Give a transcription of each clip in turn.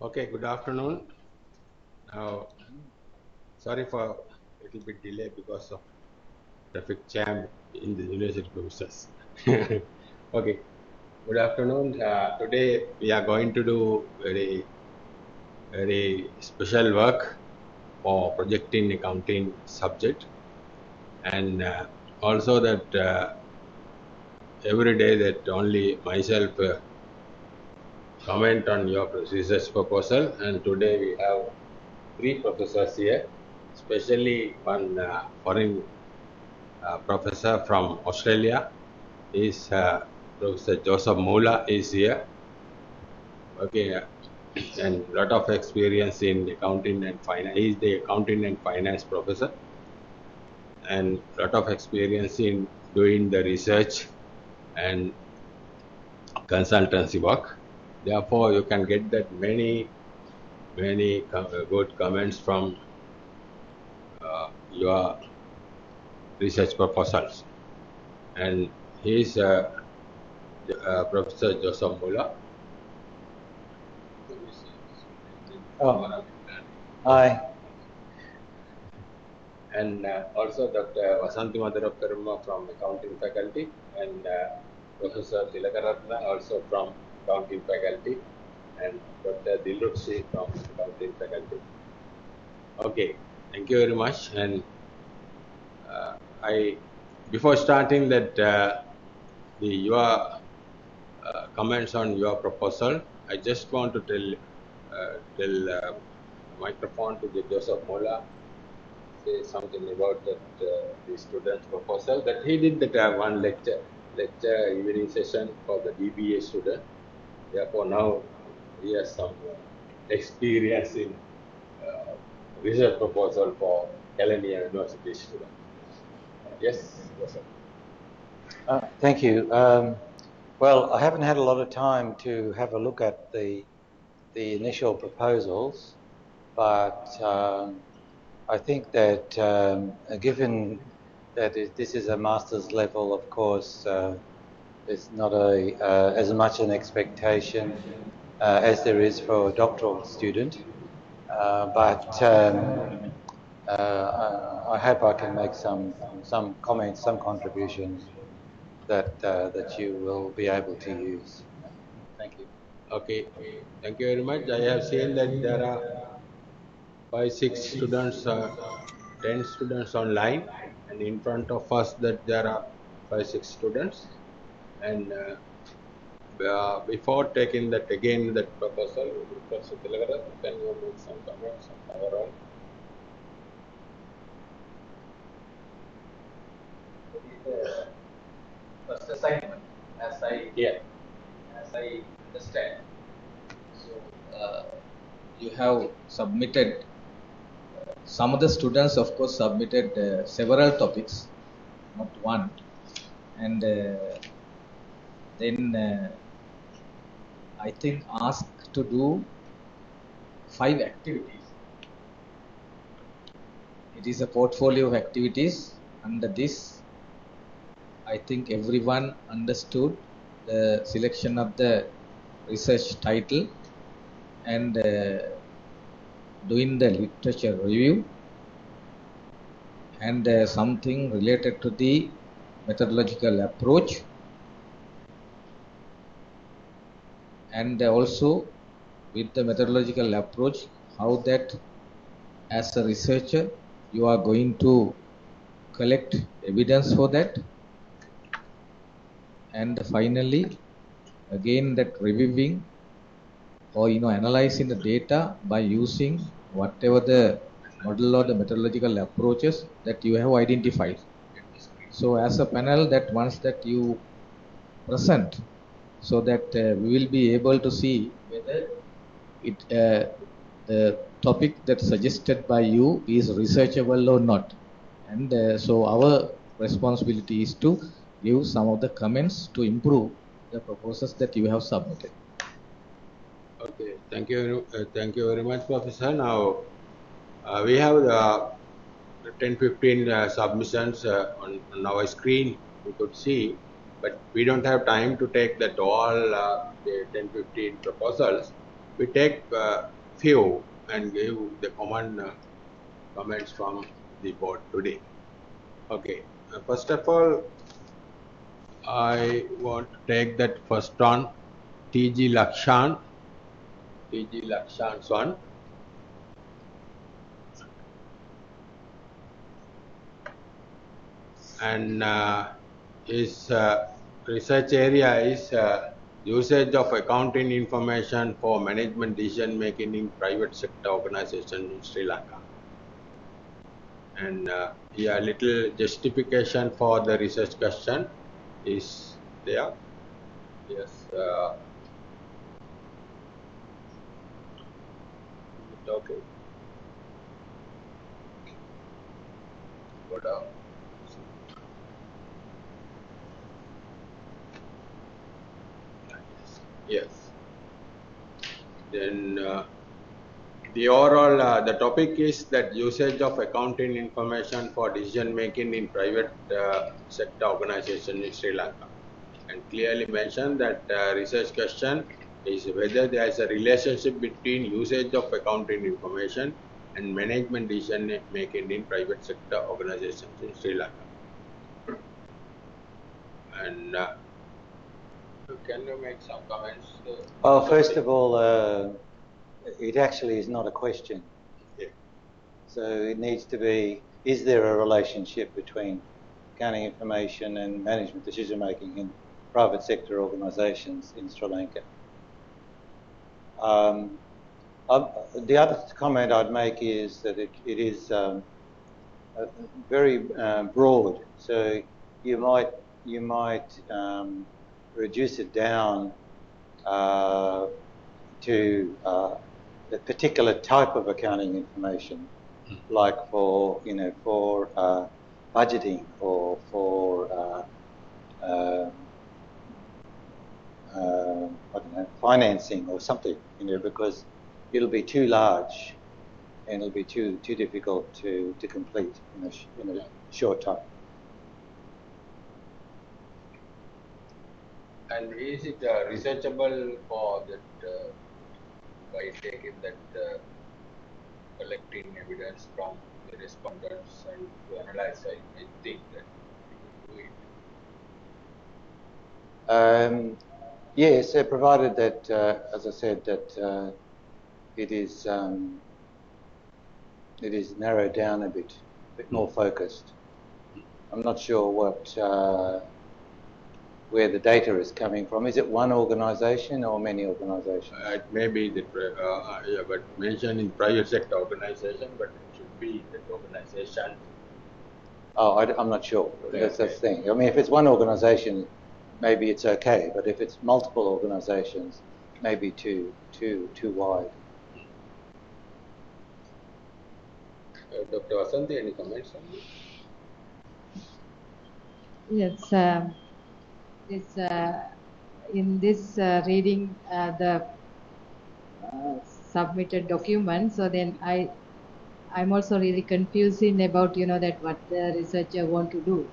Okay, good afternoon. Now, sorry for a little bit delay because of traffic jam in the university premises. Okay, good afternoon. Today we are going to do very special work for projecting accounting subject, and also that every day that only myself comment on your research proposal, and today we have three professors here, especially one foreign professor from Australia. Is Professor Joseph Mola is here. Okay, and lot of experience in accounting and finance. He is the accounting and finance professor, and lot of experience in doing the research and consultancy work. Therefore, you can get that many good comments from your research proposals. And he is Professor Joseph Mola. Oh, hi. And also Dr. Vasanthi Madhurakarma from accounting faculty, and Professor Tilakaratna also from accounting faculty, and Dr. Dilrukshi from accounting faculty. Okay, thank you very much. And I, before starting that, your comments on your proposal, I just want to tell microphone to the Joseph Mola, say something about that the student's proposal that he did that one lecture evening session for the BBA student. Therefore, now he has some experience in research proposal for Kelaniya University student. Yes, Joseph. Thank you. Well, I haven't had a lot of time to have a look at the initial proposals, but I think that given that this is a master's level, of course, there's not as much an expectation as there is for a doctoral student. But I hope I can make some comments, some contributions that you will be able to use. Thank you. Okay, thank you very much. I have seen that there are 5, 6 students, 10 students online, and in front of us that there are 5, 6 students. And before taking that again that proposal, Professor Tilagarat, can you make some comments on overall? First assignment, as I Yeah. understand. So you have submitted. Some of the students, of course, submitted several topics, not one, and then I think asked to do 5 activities. It is a portfolio of activities. Under this, I think everyone understood the selection of the research title and doing the literature review and something related to the methodological approach, and also with the methodological approach, how that as a researcher you are going to collect evidence for that, and finally again that reviewing or analyzing the data by using whatever the model or the methodological approaches that you have identified. So as a panel, that once that you present, so that we will be able to see whether the topic that suggested by you is researchable or not. And so our responsibility is to give some of the comments to improve the proposals that you have submitted. Okay, thank you very much, Professor. Now we have the 10-15 submissions on our screen. We could see, but we don't have time to take that all the 10-15 proposals. We take few and give the common comments from the board today. Okay, first of all, I want to take that first on G Laksman. G Laksman's one. And his research area is usage of accounting information for management decision making in private sector organization in Sri Lanka. And yeah, little justification for the research question is there. Yes. Okay. Go down. Yes. Then the overall the topic is that usage of accounting information for decision making in private sector organization in Sri Lanka, and clearly mentioned that research question is whether there is a relationship between usage of accounting information and management decision making in private sector organizations in Sri Lanka. And can you make some comments? Well, first of all, it actually is not a question. Yeah. So it needs to be, is there a relationship between accounting information and management decision making in private sector organisations in Sri Lanka? The other comment I'd make is that it is very broad. So you might reduce it down to a particular type of accounting information, like for budgeting or for I don't know, financing or something, because it'll be too large and it'll be too difficult to complete in a short time. And is it researchable for that by taking that collecting evidence from the respondents and to analyze? I think that we do it. Yes, provided that, as I said, that it is narrowed down a bit more focused. I'm not sure where the data is coming from. Is it one organisation or many organisations? It may be that, yeah, but mentioned in private sector organization, but it should be that organization. Oh, I'm not sure. That's the thing. I mean, if it's one organisation, maybe it's okay, but if it's multiple organisations, maybe too wide. Dr. Vasanthi, any comments on this? Yes, in this reading the submitted document, so then I'm also really confusing about that what the researcher want to do.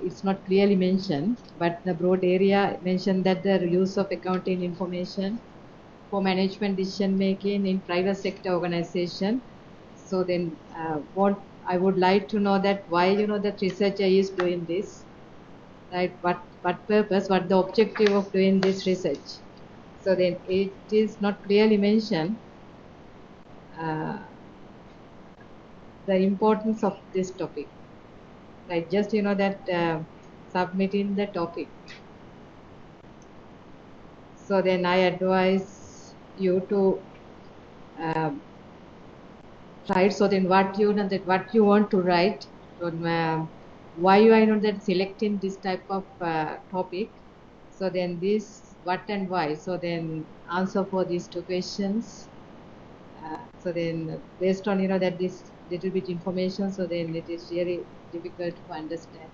It's not clearly mentioned, but the broad area mentioned that the use of accounting information for management decision making in private sector organization. So then what I would like to know that why that researcher is doing this, right? What purpose, what the objective of doing this research? So then it is not clearly mentioned the importance of this topic. Right, just that submitting the topic. So then I advise you to write. So then what what you want to write, why you are that selecting this type of topic. So then this what and why. So then answer for these two questions. So then based on that this little bit information, so then it is really difficult to understand.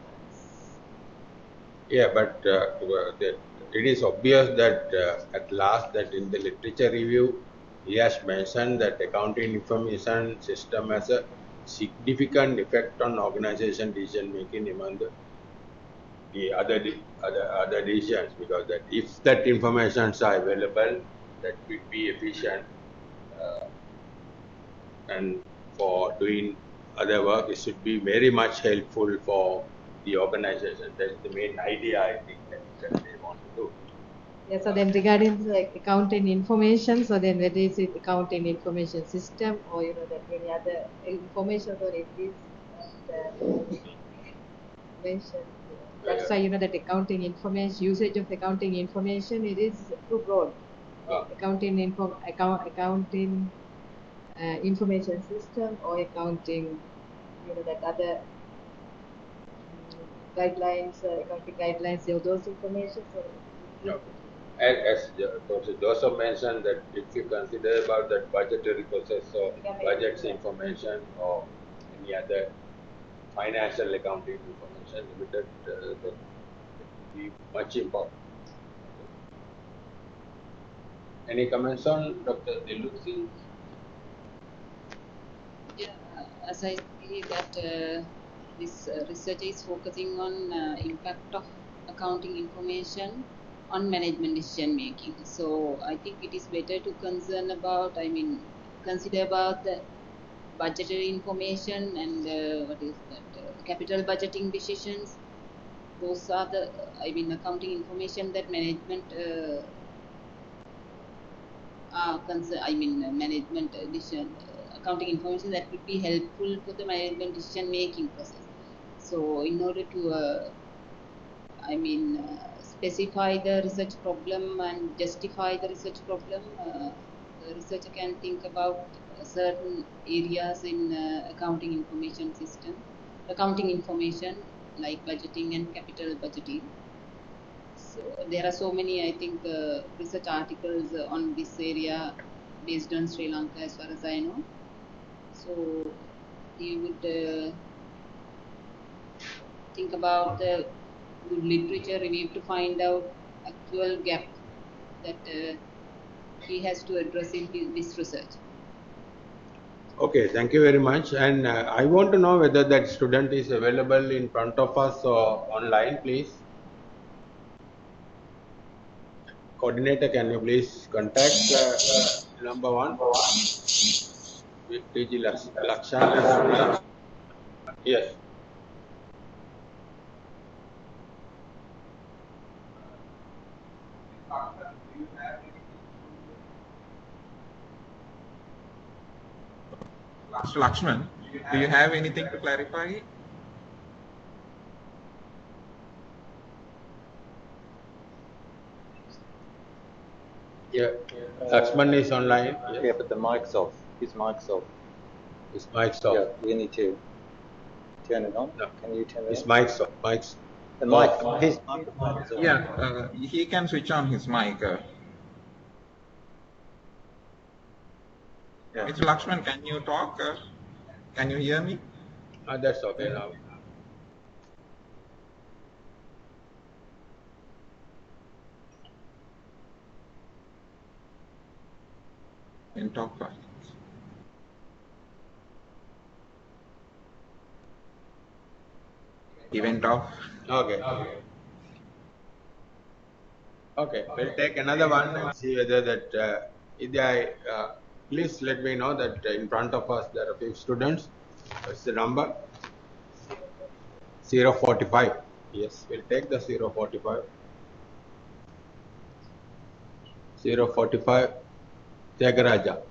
Yeah, but it is obvious that at last that in the literature review, he has mentioned that accounting information system has a significant effect on organization decision making among the other decisions, because that if that informations are available, that will be efficient and for doing other work, it should be very much helpful for the organization. That's the main idea, I think, that they want to do. Yeah, so then regarding the accounting information, so then whether it's accounting information system or that any other information or it is mentioned. That's why that accounting information, usage of accounting information, it is too broad. Accounting information system or accounting, that other guidelines, accounting guidelines, those information. So As Professor Joseph mentioned, that if you consider about that budgetary process or budgets information or any other financial accounting information limited, that would be much important. Any comments on Dr. Dilusi? Yeah, as I see that this research is focusing on impact of accounting information on management decision making. So I think it is better to consider about the budgetary information and capital budgeting decisions. Those are the accounting information that management management decision accounting information that would be helpful for the management decision making process. So in order to specify the research problem and justify the research problem, the researcher can think about certain areas in accounting information system, accounting information like budgeting and capital budgeting. So there are so many, I think, research articles on this area based on Sri Lanka, as far as I know. So you would think about the good literature review to find out actual gap that he has to address in this research. Okay, thank you very much. And I want to know whether that student is available in front of us or online, please. Coordinator, can you please contact number 1? G Laksman is online. Yes. Mr. Laksman, do you have anything to clarify? Yeah. Laksman is online. Yes. Yeah, but the mic's off. His mic's off. His mic's off. Yeah, you need to turn it on. No. Can you turn it His on? mic's off. The mic, his microphone is off. Yeah, he can switch on his mic. Yeah. Mr. Laksman, can you talk? Can you hear me? That's okay now. Can talk first. He went off. Okay. Okay, we'll take another one and see whether that. Please let me know that in front of us there are 5 students. What's the number? 045. Yes, we'll take the 045. 045. Tyagaraja.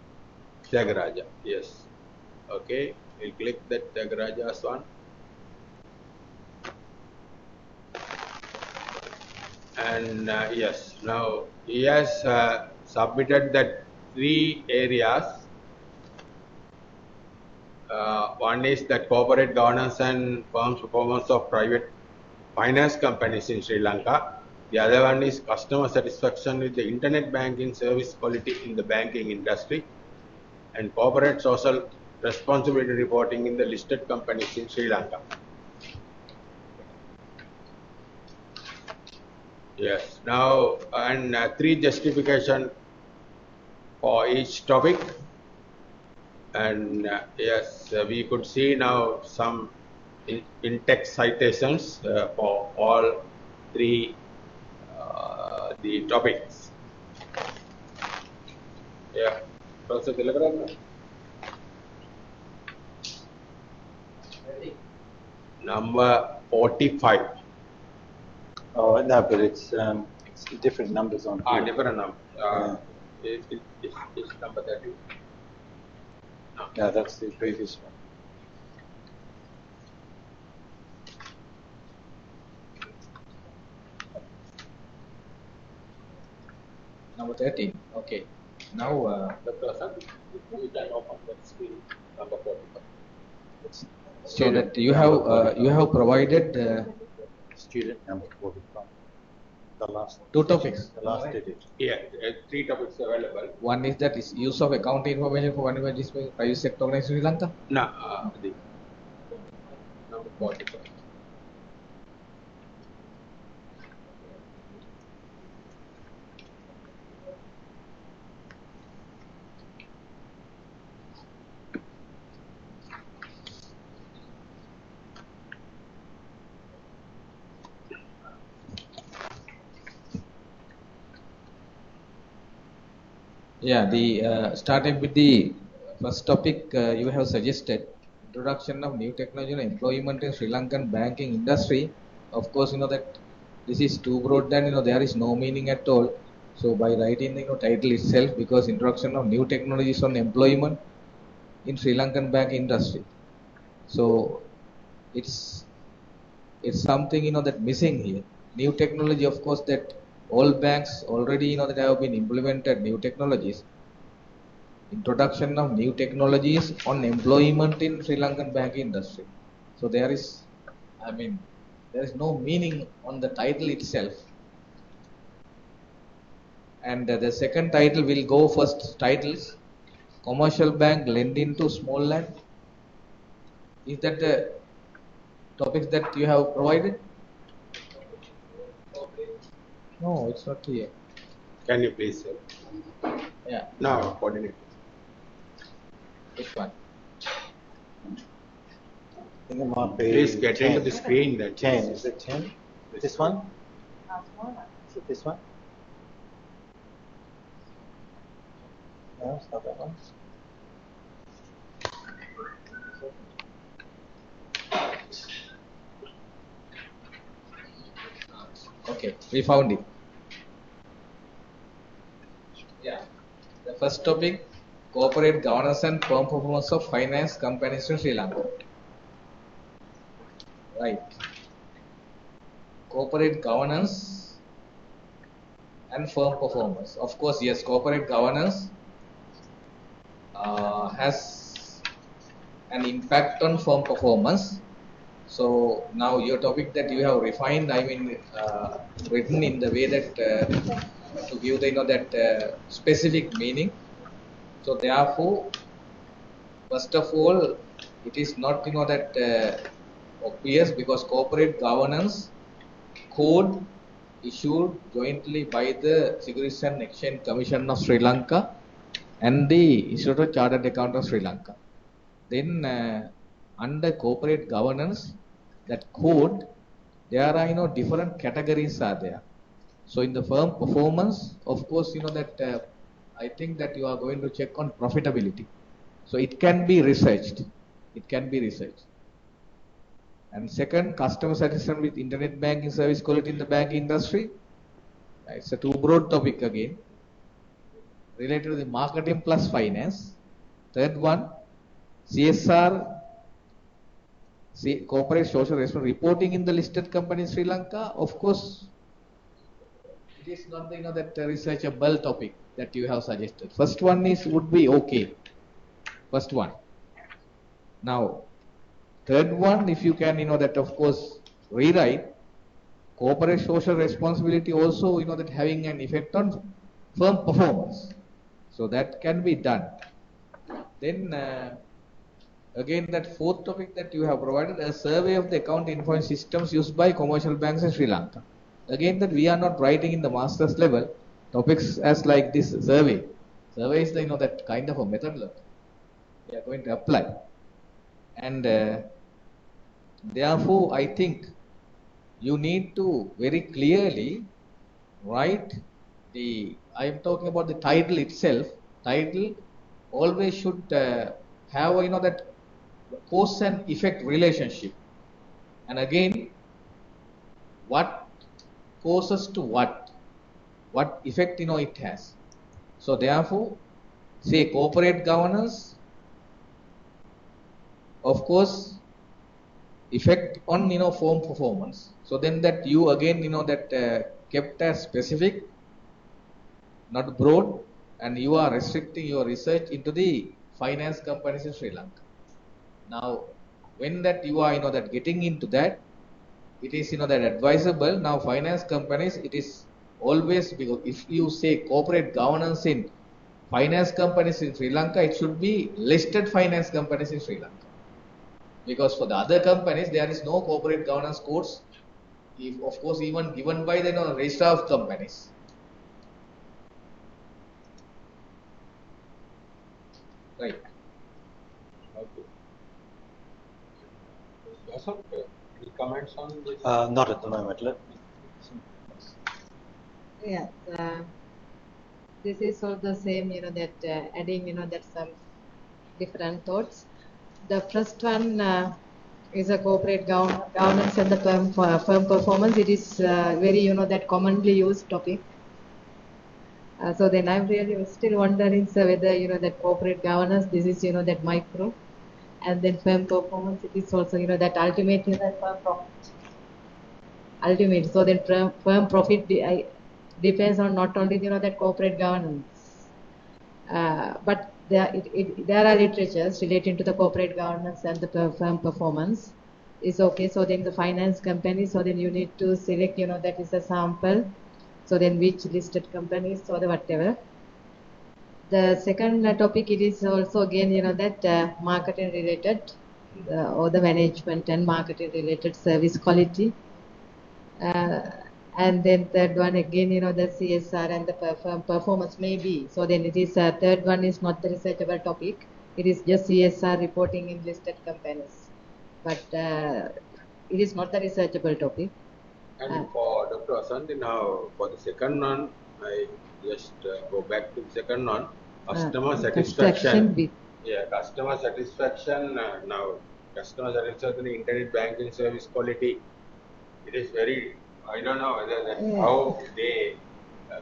Yes. Okay, we'll click that Tyagaraja's one. And yes, now he has submitted that 3 areas. One is that corporate governance and firm's performance of private finance companies in Sri Lanka. The other one is customer satisfaction with the internet banking service quality in the banking industry, and corporate social responsibility reporting in the listed companies in Sri Lanka. Yes, now and 3 justification for each topic, and yes, we could see now some in-text citations for all 3 the topics. Yeah, Professor Tilakaratne. Number 45. Oh no, but it's different numbers on here. Different number. Yeah. It's number 30. No, that's the previous one. Number 13. Okay. Now, Dr. Hasan, you can open that screen, number 45. so that you have provided Student number 45. The last two topics. The last digit. Yeah, 3 topics available. One is that is use of account information for one private sector organization in Sri Lanka. No, the number 45. Yeah, the starting with the first topic you have suggested, introduction of new technology and employment in Sri Lankan banking industry. Of course, you know that this is too broad and there is no meaning at all. So by writing the title itself, because introduction of new technologies on employment in Sri Lankan bank industry. So it's something that missing here. New technology, of course, that all banks already that have been implemented new technologies. Introduction of new technologies on employment in Sri Lankan banking industry. So there is no meaning on the title itself. And the second title will go first titles. Commercial bank lending to small land. Is that the topics that you have provided? No, it's not here. Can you please say? Yeah. No, coordinate. Which one? I think it might be Please get 10. into the screen. That 10. Is it 10? This one? Is it this one? No, it's not that one. Okay, we found it. Yeah. The first topic, corporate governance and firm performance of finance companies in Sri Lanka. Right. Corporate governance and firm performance. Of course, yes, corporate governance has an impact on firm performance. So now your topic that you have refined, written in the way that to give that specific meaning. So therefore, first of all, it is not that obvious, because corporate governance code issued jointly by the Securities and Exchange Commission of Sri Lanka and the Institute of Chartered Accountants of Sri Lanka. Then under corporate governance, that code, there are different categories are there. So in the firm performance, of course, that I think that you are going to check on profitability. So it can be researched. It can be researched. And second, customer satisfaction with internet banking service quality in the banking industry. It's a too broad topic again, related to the marketing plus finance. Third one, CSR, corporate social responsibility reporting in the listed company in Sri Lanka. Of course, it is not that researchable topic that you have suggested. First one would be okay. First one. Now, third one, if you can that of course rewrite corporate social responsibility also that having an effect on firm performance. So that can be done. Then again, that fourth topic that you have provided, a survey of the account information systems used by commercial banks in Sri Lanka. Again, that we are not writing in the master's level topics as like this survey. Survey is that kind of a method we are going to apply. And therefore, I think you need to very clearly write I am talking about the title itself. Title always should have that cause and effect relationship. And again, what causes to what effect it has. So therefore, say corporate governance, of course, effect on firm performance. So then that you again that kept as specific, not broad, and you are restricting your research into the finance companies in Sri Lanka. Now, when that you are that getting into that, it is that advisable. Now finance companies, it is always, because if you say corporate governance in finance companies in Sri Lanka, it should be listed finance companies in Sri Lanka, because for the other companies there is no corporate governance codes, if of course even given by the registrar of companies. Right. Okay. Joseph, any comments on this? Not at the moment. Yes, this is all the same, that adding, that some different thoughts. The first one is a corporate governance and the firm performance. It is very, that commonly used topic. So then I'm really still wondering, sir, whether, that corporate governance, this is, that micro, and then firm performance, it is also, that ultimate, that firm profit. Ultimate. So then firm profit depends on not only, that corporate governance, but there are literatures relating to the corporate governance and the firm performance. Is okay. So then the finance company, so then you need to select, that is a sample. So then which listed companies or the whatever. The second topic, it is also again, that marketing related or the management and marketing related service quality. And then third one again, the CSR and the performance may be. So then it is third one is not the researchable topic. It is just CSR reporting in listed companies. But it is not the researchable topic. And for Dr. Asanti, now for the second one, I just go back to the second one. Customer satisfaction. Yeah, customer satisfaction. Now, customer satisfaction in internet banking service quality. It is very, I don't know whether how they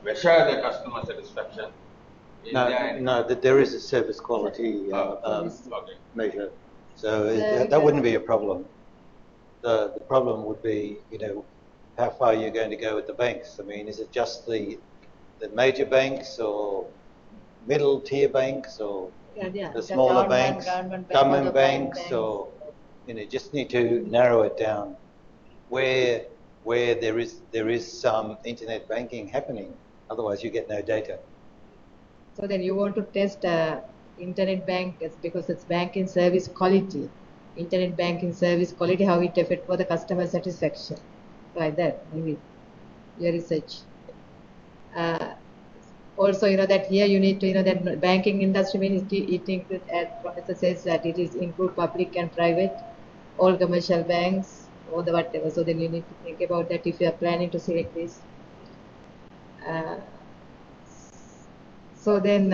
measure the customer satisfaction. No, that there is a service quality measure, so that wouldn't be a problem. The problem would be, how far you're going to go with the banks. I mean, is it just the major banks or middle tier banks or the smaller banks, government banks, or just need to narrow it down where there is some internet banking happening. Otherwise, you get no data. So then you want to test internet bank because it's banking service quality. Internet banking service quality, how it affects for the customer satisfaction. Like that, maybe your research. Also, that here you need to, that banking industry means it includes, as Professor says, that it is include public and private, all commercial banks, or the whatever. So then you need to think about that if you are planning to select this. So then,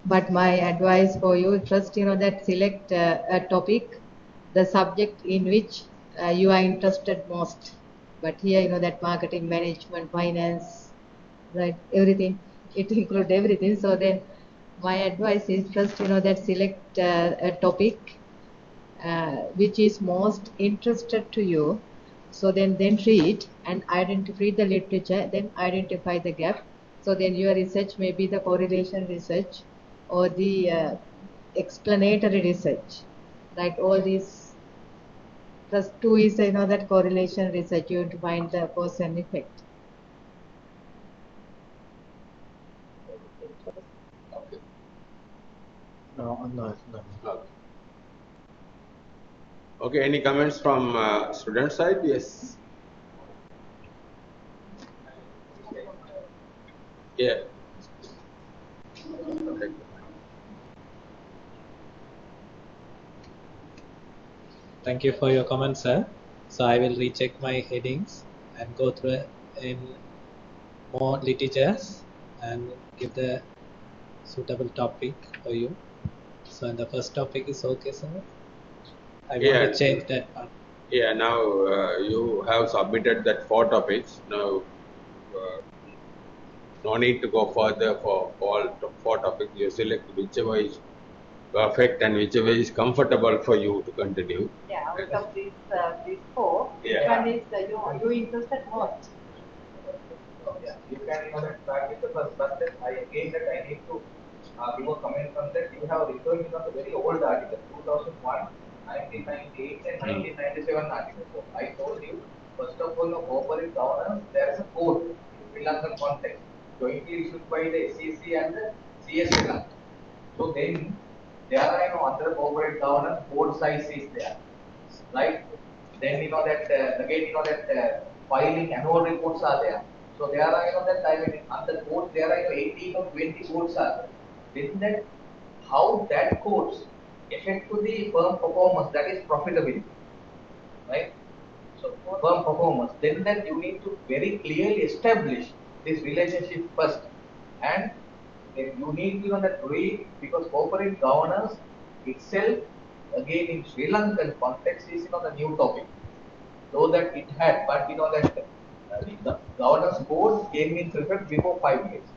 but my advice for you, first, that select a topic, the subject in which you are interested most. But here, that marketing, management, finance, right, everything, it includes everything. So then my advice is first, that select a topic which is most interested to you. So then read and identify the literature, then identify the gap. So then your research may be the correlation research or the explanatory research, right? All these plus two is, that correlation research, you have to find the cause and effect. Okay. No. Okay, any comments from student side? Yes. Yeah. Okay. Thank you for your comments, sir. So I will recheck my headings and go through in more literatures and give the suitable topic for you. So the first topic is okay, sir. I want to change that part. Yeah, now you have submitted that 4 topics. Now, uh, no need to go further for all 4 topics. You select whichever is perfect and whichever is comfortable for you to continue. Yeah, out of these four, which Yeah. one is you interested most? Yeah, you can start with the first, but then I need to give a comment on that. You have referred me on the very old article, 2001, 1998, and 1997 article. So I told you, first of all, the corporate governance, there is a code in Sri Lankan context, jointly issued by the SEC and the CS Sri Lanka. So then there are under corporate governance, board size is there, right? Then that again that filing annual reports are there. So there are that I mean under code there are 18 or 20 codes are there. Then that how that codes affect to the firm performance, that is profitability, right? So firm performance. Then that you need to very clearly establish this relationship first, and then you need to that read, because corporate governance itself again in Sri Lankan context is the new topic, though that it had, but that the governance code came in effect before 5 years.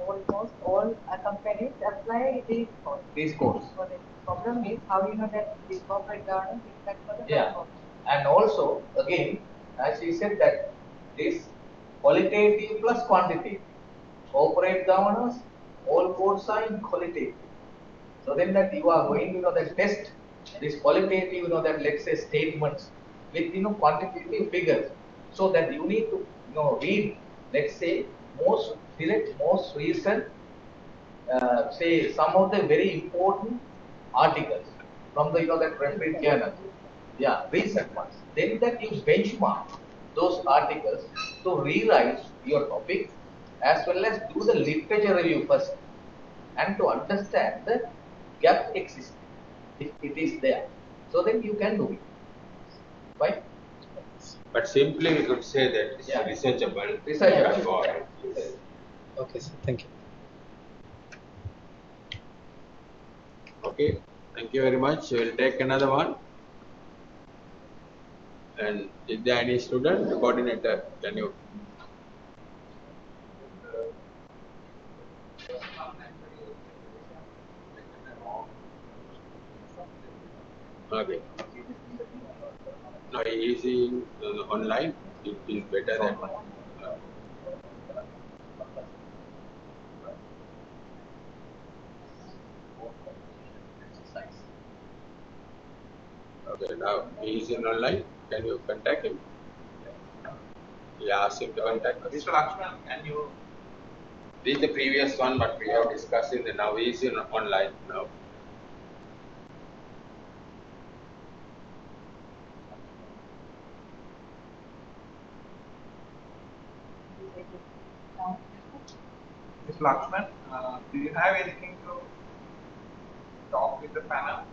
Almost all companies apply these codes. These codes. So the problem is how you know that the corporate governance impact for the Yeah, performance. and also again, as we said that this qualitative plus quantitative, corporate governance, all codes are in qualitative. So then that you are going, that test this qualitative, that let's say statements with, quantitative figures, so that you need to, read, let's say, select most recent, say some of the very important articles from the, that reference journal. Yeah, recent ones. Then that you benchmark those articles to rewrite your topic, as well as do the literature review first, and to understand the gap existing, if it is there. So then you can do it. Right? But simply we could say that it's Yeah. researchable. Researchable. Okay, sir. Thank you. Okay, thank you very much. We'll take another one. And is there any student, the coordinator, can you? Okay. No, easy online. It is better than. Okay, now he is in online. Can you contact him? Yeah, ask him to contact us. Mr. Lakshman, can you? This is the previous one, but we have discussed it. And now he is in online now. Mr. Lakshman, do you have anything to talk with the panel?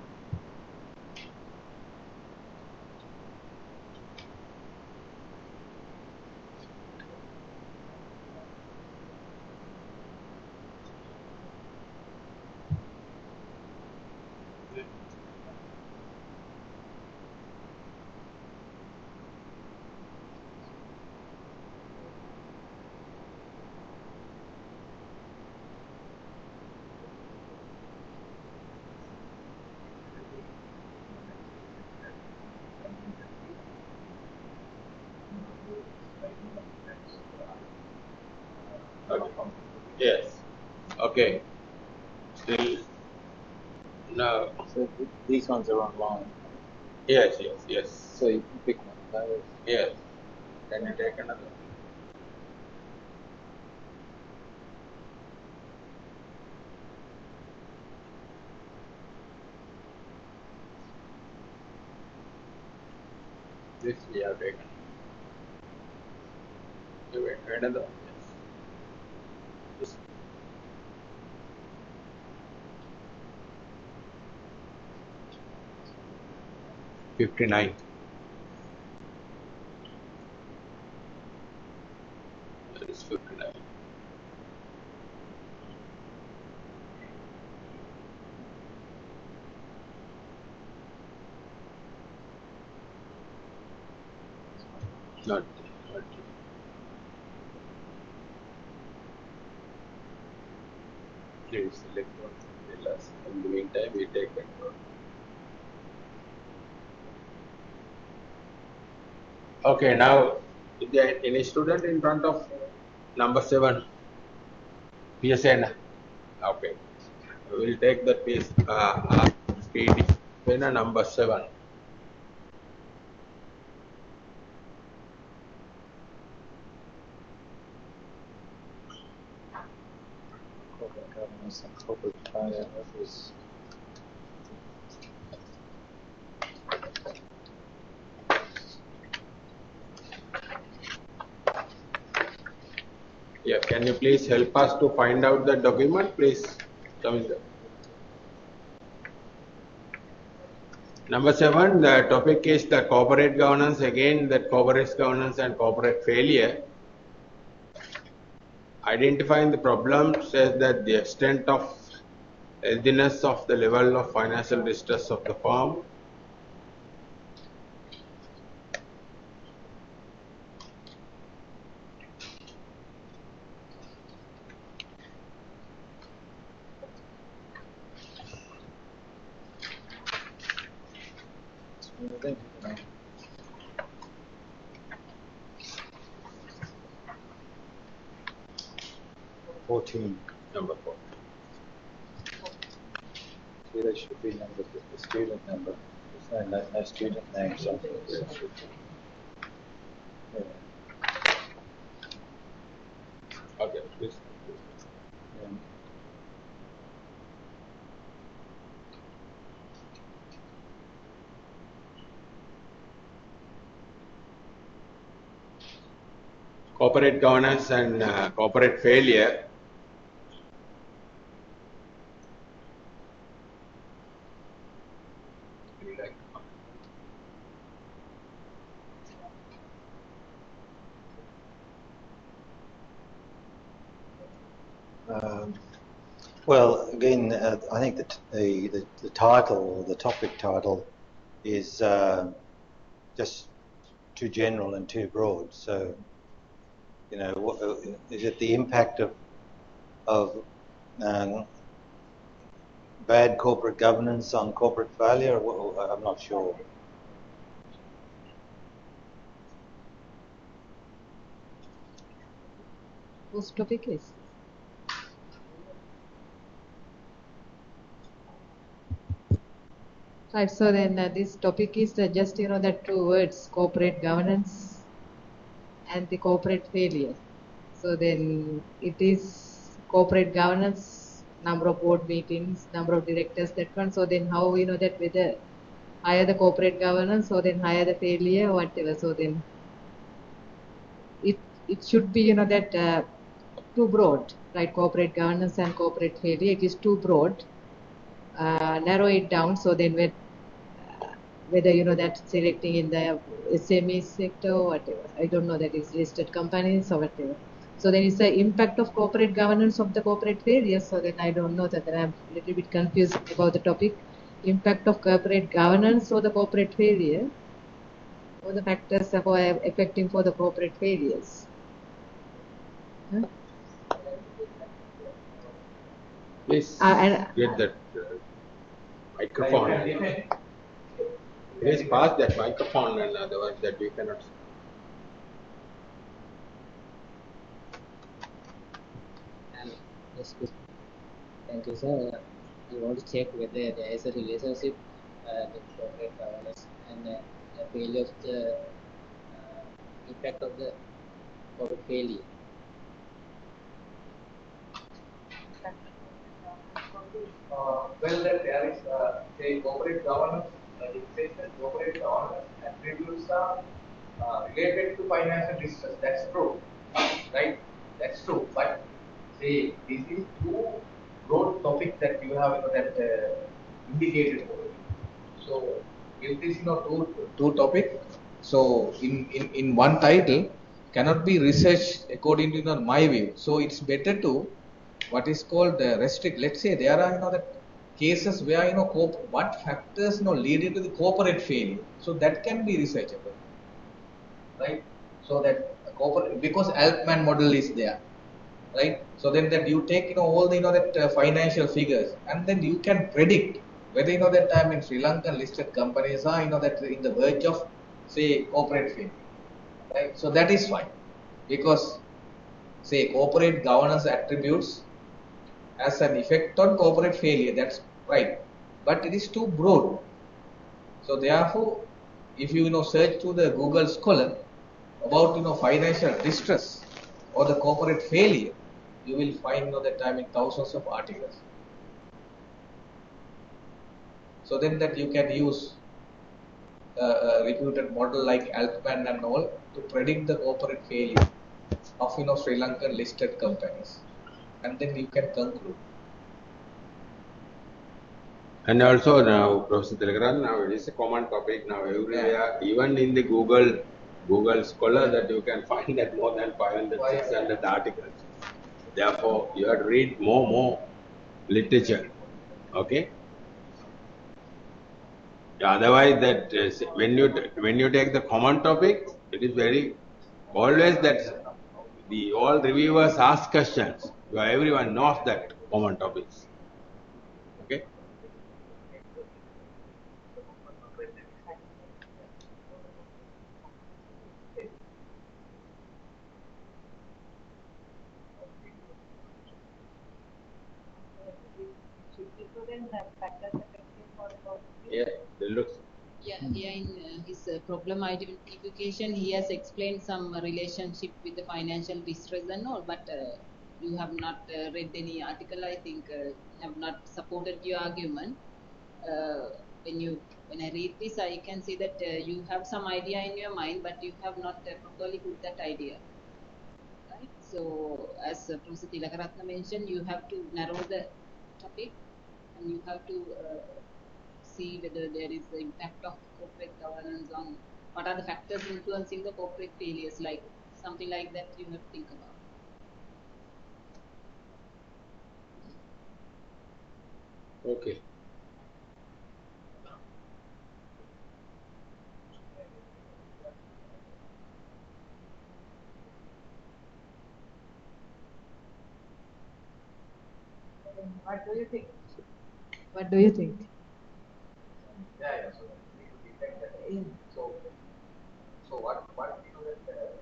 Okay. Yes. Okay. Still. No. So these ones are online. Yes, yes, yes. So you can pick one of those. Yes. Can you take another? This we have taken. You wait, another one. Yes. This. $59. That is 59. Not. Please select one. Tell us. In the meantime, we take control. Okay, now is there any student in front of number 7? PSN. Okay. We will take the piece PD PSN number 7. Corporate governance and corporate failure office. Yeah, can you please help us to find out the document, please? Number 7, the topic is the corporate governance. Again, that corporate governance and corporate failure. Identifying the problem says that the extent of healthiness of the level of financial distress of the firm. Number 4. See, there should be number, the student number. There's no student name. Something. Yeah. Okay, please. Yeah. Corporate governance and corporate failure. Well, again, I think that the title, or the topic title, is just too general and too broad. So, you know, is it the impact of bad corporate governance on corporate failure? I'm not sure. Whose topic is? Right, so then this topic is just, you know, that 2 words, corporate governance and the corporate failure. So then it is corporate governance, number of board meetings, number of directors, that one. So then how we know that whether higher the corporate governance or then higher the failure or whatever. So then it should be, you know, that too broad, right? Corporate governance and corporate failure, it is too broad. Narrow it down, so then whether, you know, that selecting in the SME sector or whatever, I don't know, that is listed companies or whatever. So then it's the impact of corporate governance of the corporate failure. So then I don't know, that I'm a little bit confused about the topic. Impact of corporate governance or the corporate failure, or the factors affecting for the corporate failures. Huh? Please And get that microphone. Please pass that microphone, and otherwise that we cannot. Yes, good. Thank you, sir. I want to check whether there is a relationship with corporate governance and the failure of the impact of the corporate failure. Well, that there is say corporate governance. It says that corporate governance attributes are related to financial distress. That's true, right? That's true. But say this is two broad topics that you have that indicated already. So if this two topic, So in one title cannot be researched according to my view. So it's better to what is called restrict. Let's say there are the cases where what factors lead to the corporate failure. So that can be researchable, right? So that corporate, because Altman model is there, right? So then that you take all the that financial figures, and then you can predict whether that Sri Lankan listed companies are that in the verge of say corporate failure, right? So that is fine, because say corporate governance attributes as an effect on corporate failure, that's right, but it is too broad. So therefore, if you search to the Google Scholar about financial distress or the corporate failure, you will find that thousands of articles. So then that you can use a reputed model like Altman and all to predict the corporate failure of Sri Lankan listed companies, and then you can conclude. And also now, Professor Tilakaran, now it is a common topic now everywhere, even in the Google Scholar, that you can find that more than 500, 600 articles. Therefore, you have to read more literature. Okay. Otherwise, that when you take the common topic, it is very always that the all reviewers ask questions. Everyone knows that common topics. Okay. Yeah, they look. Yeah, here in his problem identification, he has explained some relationship with the financial distress and all, but you have not read any article, I think, have not supported your argument. When I read this, I can see that you have some idea in your mind, but you have not properly put that idea. Right? So, as Professor Tilakaratna mentioned, you have to narrow the topic, and you have to see whether there is the impact of corporate governance on what are the factors influencing the corporate failures, like something like that you have to think about. Okay. What do you think? What do you think? Yeah. So we could detect that. Yeah. So what that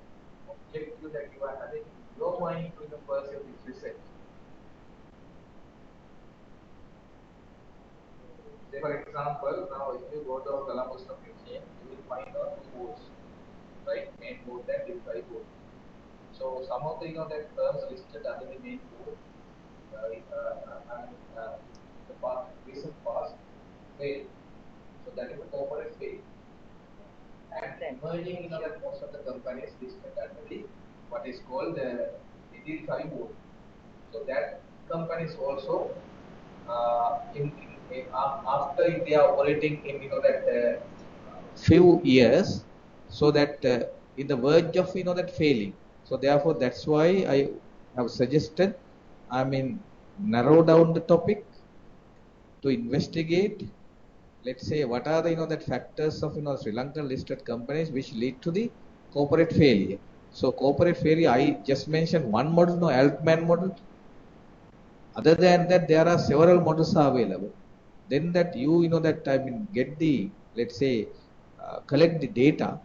objective that you are having in your mind to pursue this research? Say for example, now if you go to Colombo Stock Exchange, you will find out two boards, right? Main board and DeFi board. So some of the that terms listed under the main board, the recent past failed. So that is a corporate fail. And emerging that most of the companies listed under the what is called the DeFi board. So that companies also after they are operating in that few years, so that in the verge of that failing. So therefore, that's why I have suggested, narrow down the topic to investigate. Let's say what are the that factors of Sri Lankan listed companies which lead to the corporate failure. So corporate failure, I just mentioned one model, no Altman model. Other than that, there are several models available. Then that you that get the, let's say, collect the data,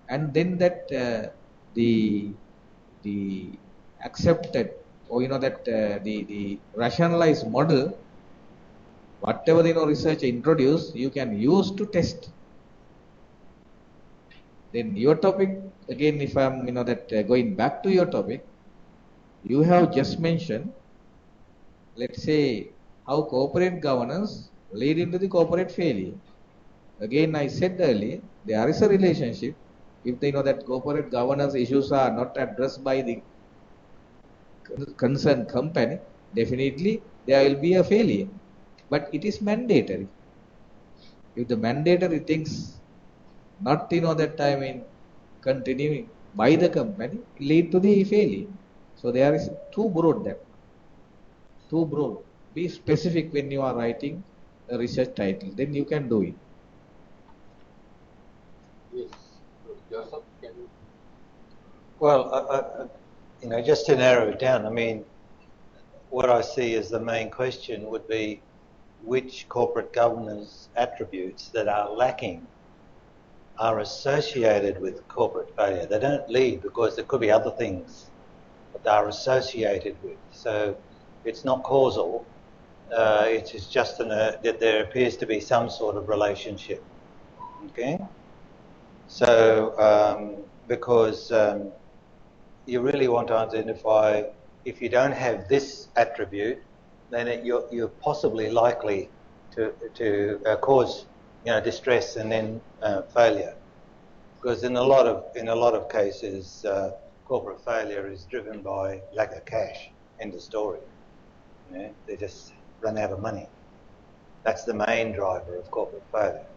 and then that the accepted, or that the rationalized model, whatever research introduced, you can use to test. Then your topic again, if I'm going back to your topic, you have just mentioned, let's say, how corporate governance lead into the corporate failure. Again, I said earlier, there is a relationship. If they know that corporate governance issues are not addressed by the concerned company, definitely there will be a failure. But it is mandatory. If the mandatory things not that continuing by the company, lead to the failure. So there is too broad that. Too broad. Be specific when you are writing a research title. Then you can do it. Yes. Joseph, can you? Well, just to narrow it down, I mean, what I see as the main question would be which corporate governance attributes that are lacking are associated with corporate failure. They don't lead because there could be other things that they are associated with. So it's not causal. It is just that there appears to be some sort of relationship. Okay. So because you really want to identify if you don't have this attribute, then you're possibly likely to cause distress and then failure. Because in a lot of cases, corporate failure is driven by lack of cash. End of story. They just run out of money. That's the main driver of corporate failure.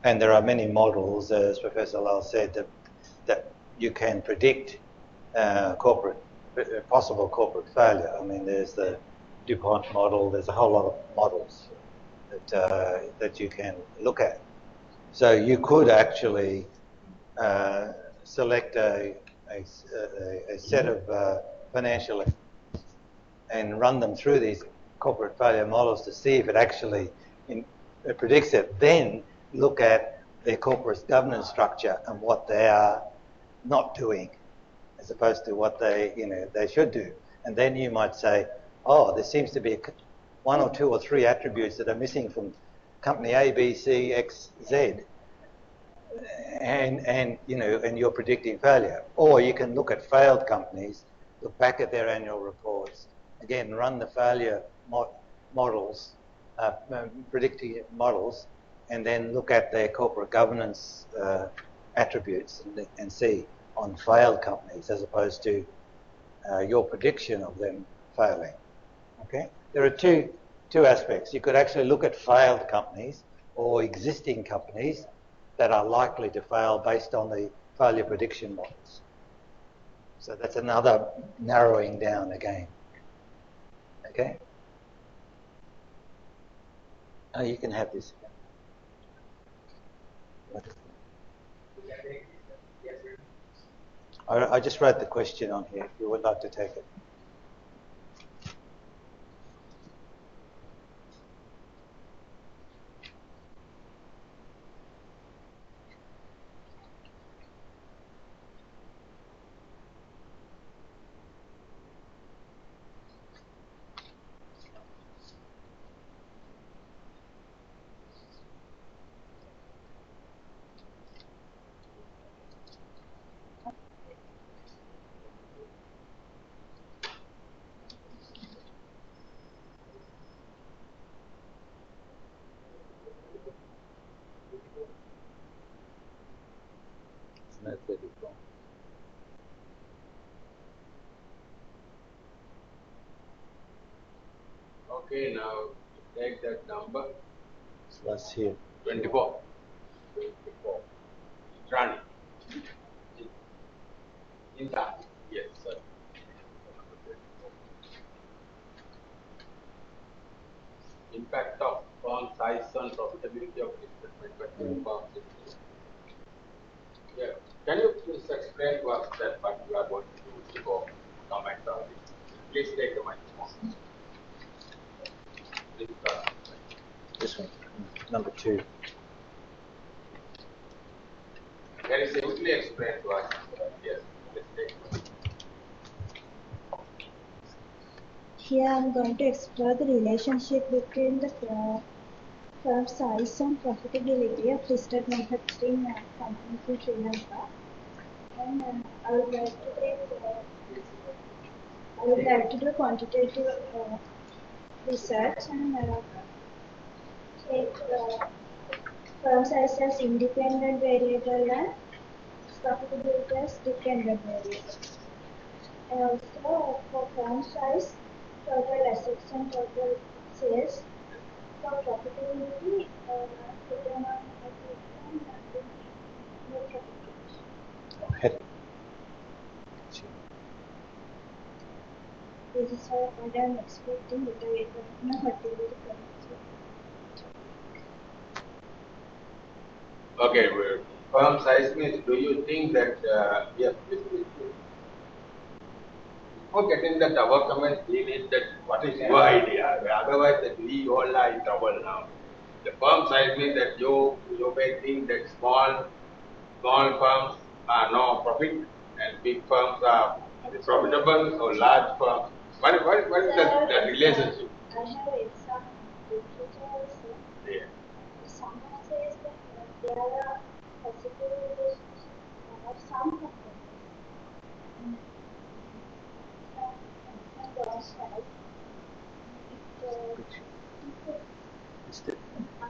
And there are many models, as Professor Lal said, that you can predict possible corporate failure. I mean, there's the DuPont model. There's a whole lot of models that you can look at. So you could actually select a set of financial and run them through these corporate failure models to see if it actually predicts it. Then look at their corporate governance structure and what they are not doing, as opposed to what they should do. And then you might say, oh, there seems to be one or two or three attributes that are missing from company A, B, C, X, Z, and you're predicting failure. Or you can look at failed companies, look back at their annual reports, again run the failure models, predicting models, and then look at their corporate governance attributes and see on failed companies as opposed to your prediction of them failing. Okay, there are two aspects. You could actually look at failed companies or existing companies that are likely to fail based on the failure prediction models. So that's another narrowing down again. Okay. Oh, you can have this. I just wrote the question on here if you would like to take it. Okay, now take that number. Let's hear. 24. 24. Run. In that. Yes, sir. Impact of firm size on profitability of investment by firms. Yeah. Can you please explain to us that what you are going to do before comment on it? Please take the microphone. This one, number 2. Can you simply explain to us? Yes, please take the microphone. Here I'm going to explore the relationship between the firm size and profitability of listed manufacturing companies in Sri Lanka. And I would like to do quantitative research and take firm size as independent variable and profitability as dependent variable. And also for firm size, total assets and total sales. For profitability, return on equity and net profit. This is what I'm expecting, but I don't know what to do. Okay, firm size means, do you think that, yes, before getting that our comment, we need that what is your idea? Otherwise, that we all are in trouble now. The firm size means that you may think that small firms are no profit and big firms are profitable, or large firms. What is the relationship? I have read some literature also. Yeah. Someone says that there are positive relationships of some companies. On the side, I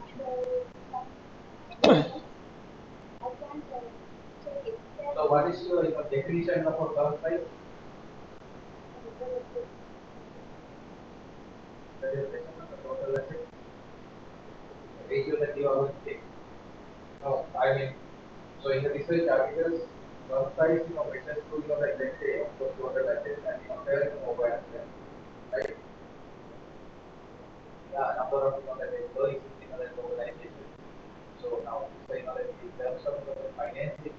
can't check it. So what is your definition of a firm size? That is the total asset ratio that you are going to take. No, I mean, so in the research articles, firm size, measures to, like let's say, of course, total assets and fair mobile assets, right? Yeah, number of, that employees in the organization. So now, so, that in terms of the financing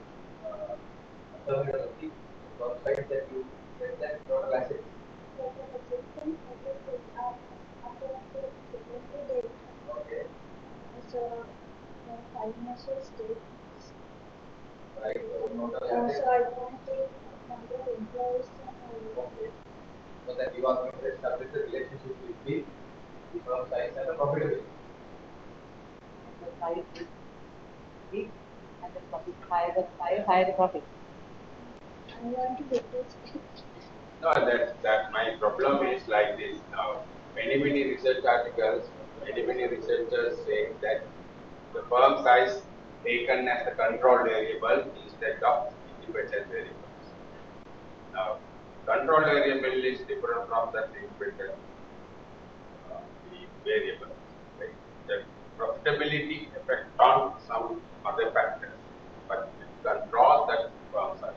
terminology, firm size that you get that total assets. Okay. So, financial statements. Right. So I can take number of employees and okay. So that you are going to establish a relationship between the firm size and the profitability. The size is big and the profit higher the size, higher the profit. I want to get this. No, that my problem is like this now. Many research articles, many researchers saying that the firm size taken as the control variable instead of independent variables. Now, control variable is different from the independent variable. Right? The profitability affect on some other factors, but it controls that firm size.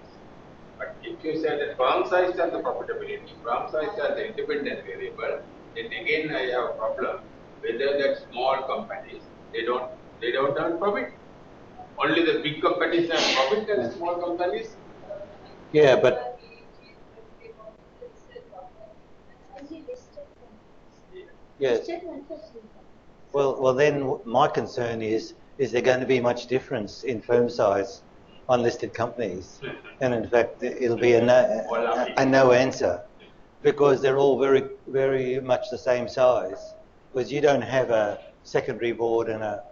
But if you say that firm size and the profitability, firm size as the independent variable, then again I have a problem whether that small companies they don't earn profit. Only the big companies earn profit and small companies. Yeah, but yes. Well, then my concern is there going to be much difference in firm size on listed companies? And in fact, it'll be a no answer, because they're all very much the same size. Because you don't have a secondary board and a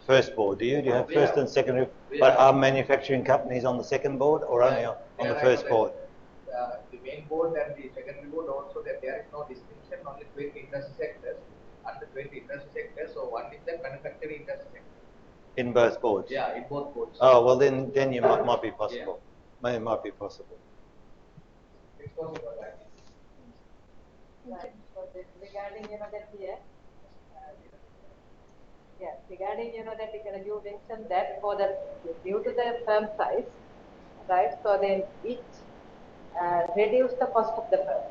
first board, do you? Do you have first and secondary? But are manufacturing companies on the second board or only on the first board? The main board and the secondary board also, that there is no distinction only between industry sectors and the 20 industry sectors. So one is the manufacturing industry sector. In both boards? Yeah, in both boards. Oh, well then you might be possible. Yeah. It might be possible. It's possible, right? Right. So regarding that here, regarding that you mentioned that for the due to the firm size, right? So then it reduce the cost of the firm,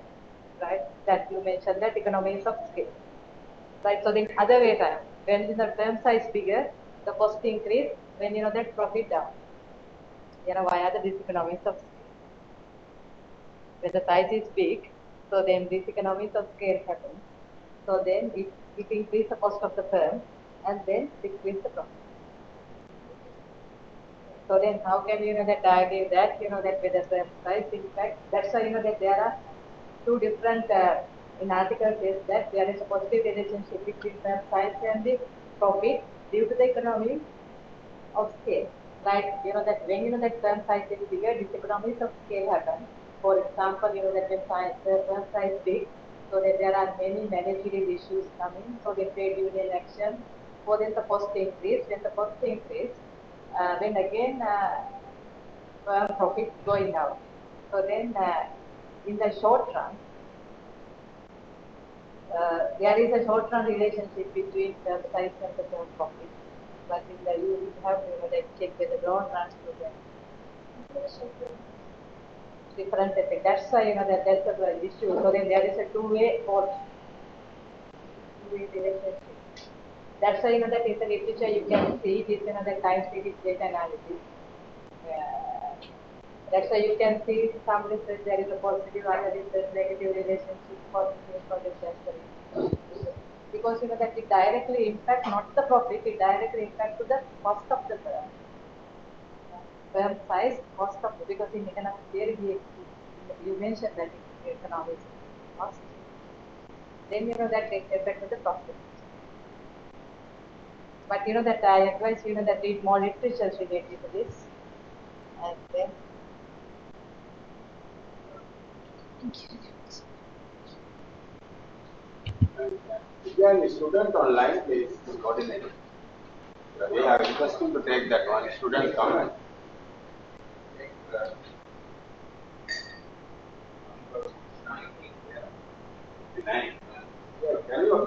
right? That you mentioned that economies of scale, right? So then other way around, when the firm size bigger, the cost increase. When that profit down, why are the diseconomies of scale? When the size is big, so then these economies of scale happen. So then it increase the cost of the firm and then decrease the profit. So then how can that argue that that with the firm size, in fact, that's why that there are two different in article says that there is a positive relationship between firm size and the profit due to the economy of scale. Like that when that firm size is bigger, diseconomies of scale happen. For example, that when the firm size is big, so that there are many managerial issues coming, so the trade union action, so then the cost increase. When the cost increase, when again firm profit going down. So then in the short run, there is a short run relationship between firm size and the firm profit. But in the you have to check with the long run to them. Different effect. That's why that's the issue. So then there is a two-way relationship. That's why that in the literature you can see this the time series data analysis. That's why you can see some research there is a positive, other research negative relationship, positive project history. Because that it directly impact not the profit, it directly impact to the cost of the firm. Firm size, cost of, because in economic theory you mentioned that in economics cost. Then that affect to the profit. But that I advise that read more literature related to this. And then Is there any student online, please coordinate? We are requesting to take that one student comment.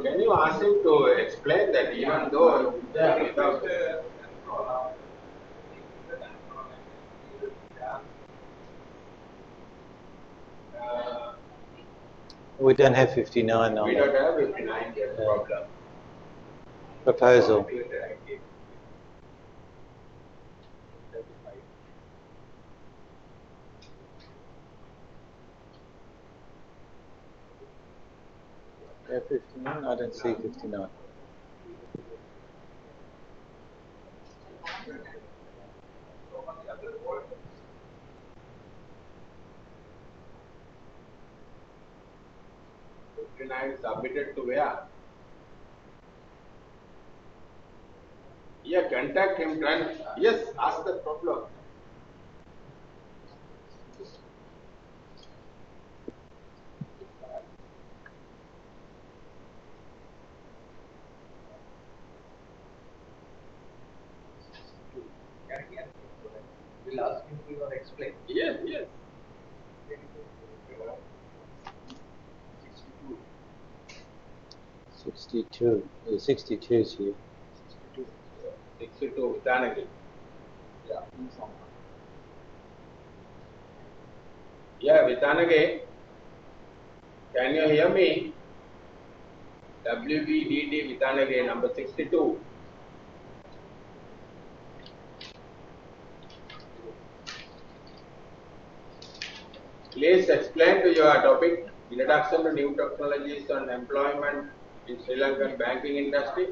Can you ask him to explain that even though without We don't have 59 on we don't have 59 problem. proposal. Yeah, 59? I don't see 59. Submitted to where? Yeah, contact him. Yes, ask the problem. We'll ask him to explain. Yes, yes. 62. Yeah, 62 is here. 62 Vithanage. Yeah, Vithanage. Can you hear me? WVDD Vithanage number 62. Please explain to your topic, introduction to new technologies and employment in Sri Lankan banking industry.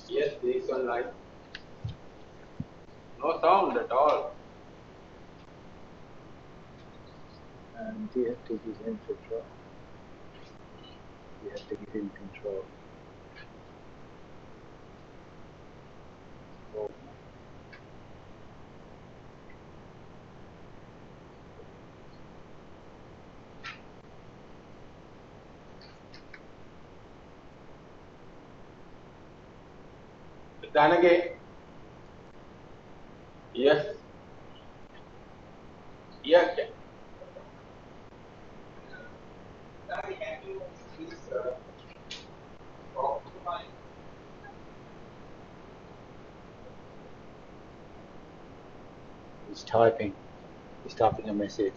Yes, this one live. No sound at all. And you have to give him control. You have to give him control. Oh. Vithanage. Yes. Yeah. Can you please talk to my He's typing. He's typing a message.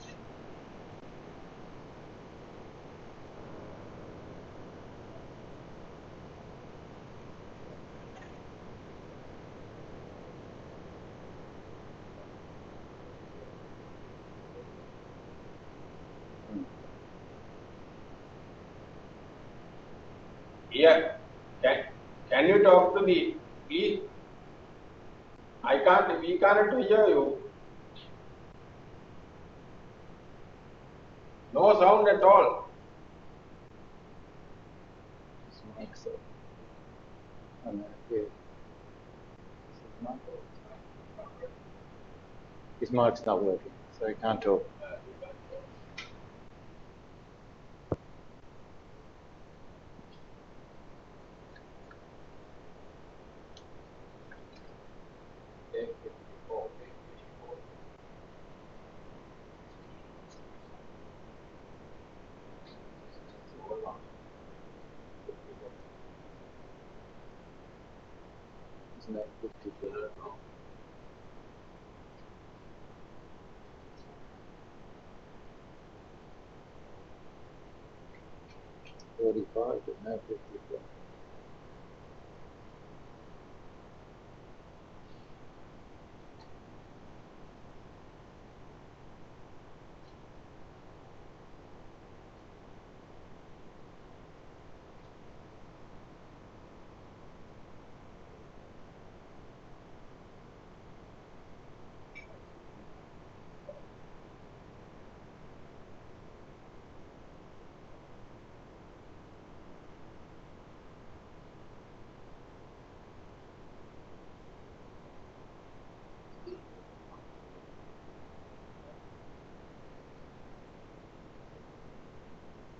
Yeah. Can you talk to the please? We can't hear you. No sound at all. His mic's up. Oh, no, yeah. His mic's not working, so he can't talk. isn't it? 54. 45, but no 54.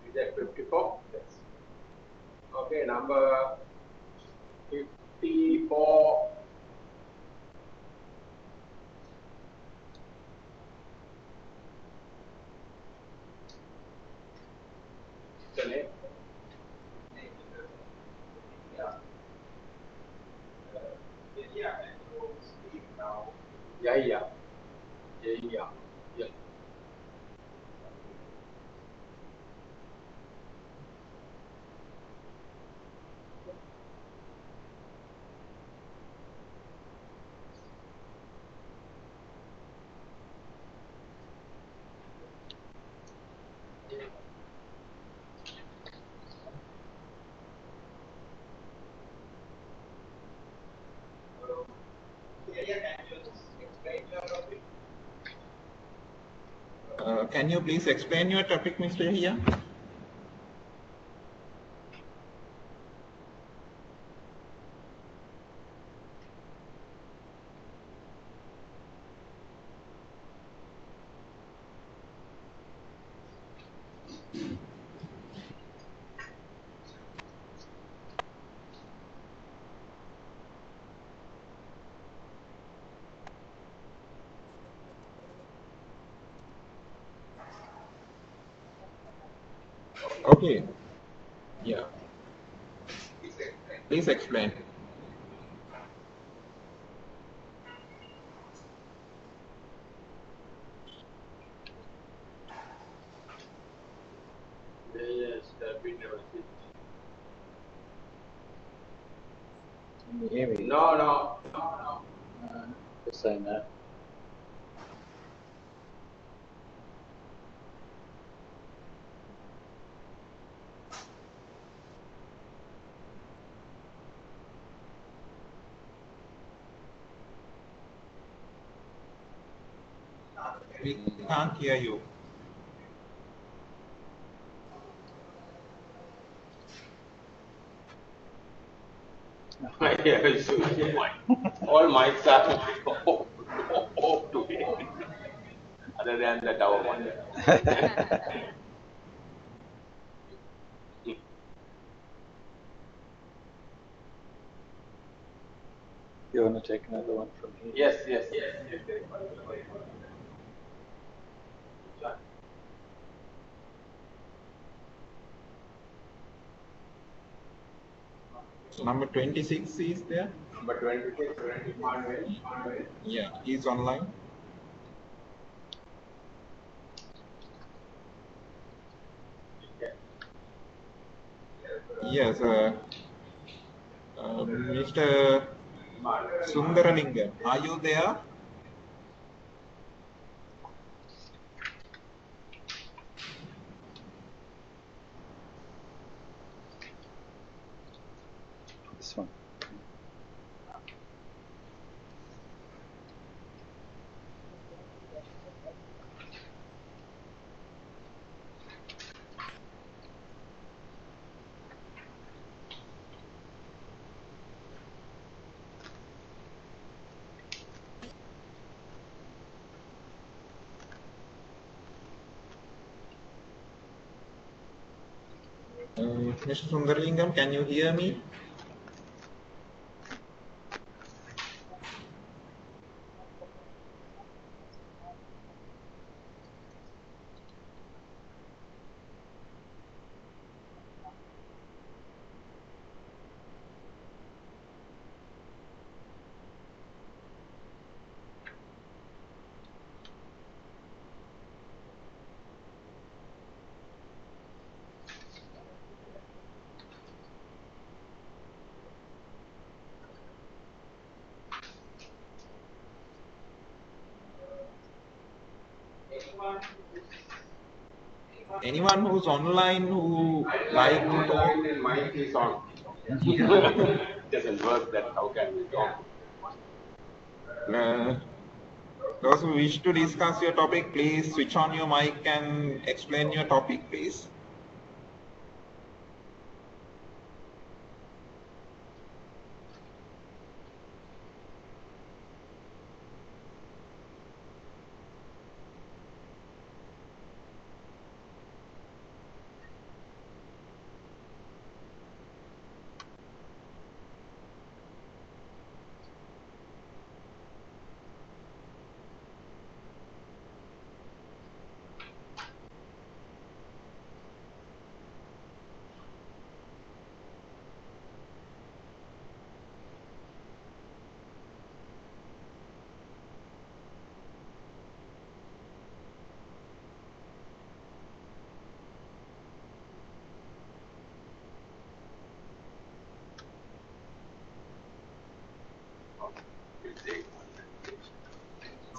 Is that 54? Yes. Okay, number 54. The name? Yeah. Yeah, can you speak now? Yeah, yeah. Yeah, yeah. Yeah. Can you please explain your topic, Mr. Yahya? Okay. Yeah. Please explain. Yes, that we never see. Can you hear me? No, no, no, no. Just saying that. We can't hear you. Yeah, it's all mics are off today, other than the tower one. You want to take another one from here? Yes, yes, yes, yes. So number 26 is there? Number 26, Manuel. Yeah, he's online. Yes, Mr. Sundaralingam, are you there? This one. Mr. Sundaralingam, can you hear me? anyone who's online who like to talk? Mic is on. Doesn't work. That how can we talk? Uh, those who wish to discuss your topic, please switch on your mic and explain your topic, please.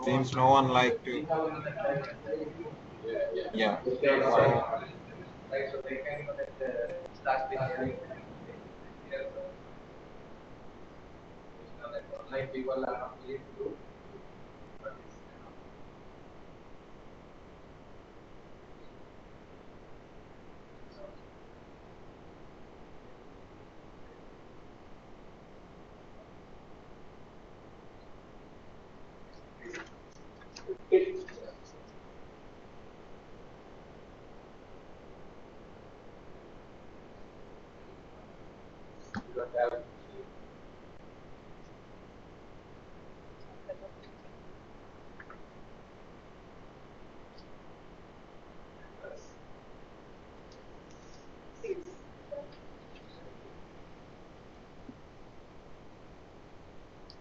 Seems no one like to. Yeah. So, Right, so they can start with sharing online people are not willing to do.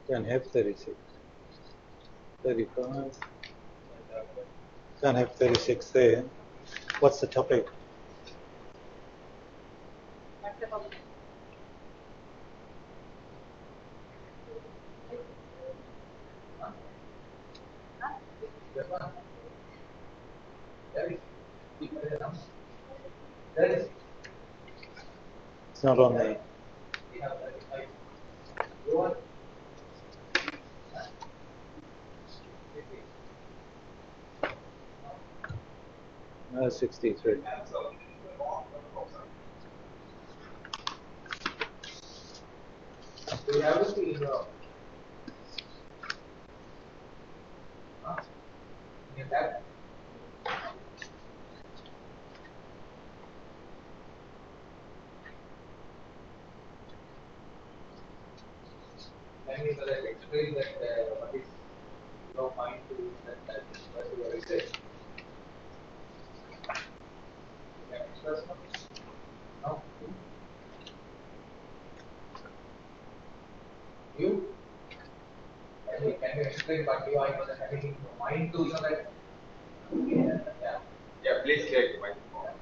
Don't have 36. 35. Don't have 36 there. What's the topic? It's not on there. No, 63. We have to see that. Can you explain that what is your mind to use that as your research? You can express no? You? Can you explain what you are having in your mind to that? Yeah. Yeah, please take the microphone.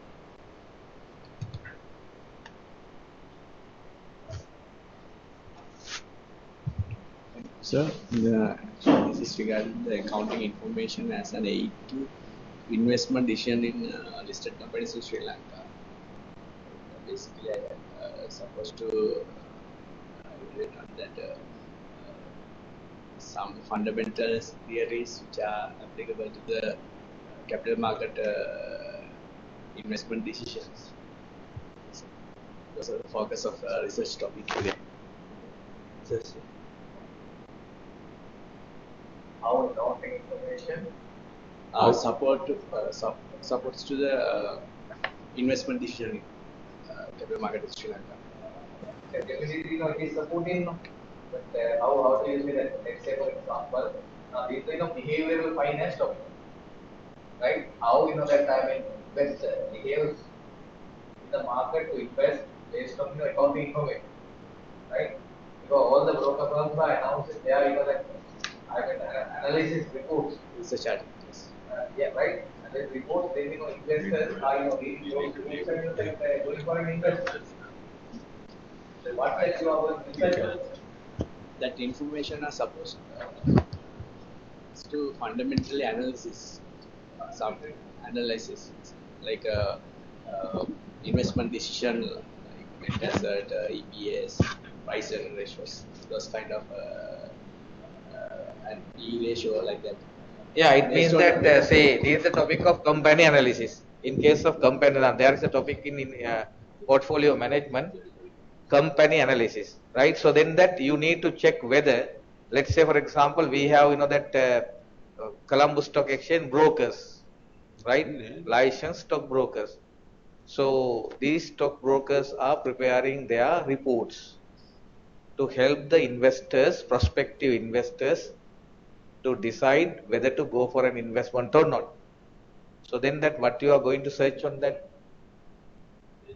Sir, this is regarding the accounting information as an aid to investment decision in listed companies in Sri Lanka. Basically, I am supposed to iterate on that some fundamental theories which are applicable to the capital market investment decisions. So, those are the focus of research topic today. How accounting information? Supports to the investment decision in capital market in Sri Lanka. Definitely, it is supporting, but how do you say that? Let's say, for example, these behavioral finance topic, right? How that investor behaves in the market to invest based on accounting information, right? Because all the broker firms are announcing their that analysis reports. Research articles. Yeah, right. And then reports, then investors are reading those reports and going for an investment. So what that you are going to research? That information are supposed to fundamentally analysis some analysis like investment decision, like net asset, EPS, price earning ratios, those kind of and P ratio like that. Yeah, it Based means on that the say this is the topic of company analysis. In case of company, there is a topic in portfolio management, company analysis, right? So then that you need to check whether, let's say for example, we have that Columbus Stock Exchange brokers, right? Licensed stock brokers. So these stock brokers are preparing their reports to help the investors, prospective investors, to decide whether to go for an investment or not. So then that what you are going to search on that?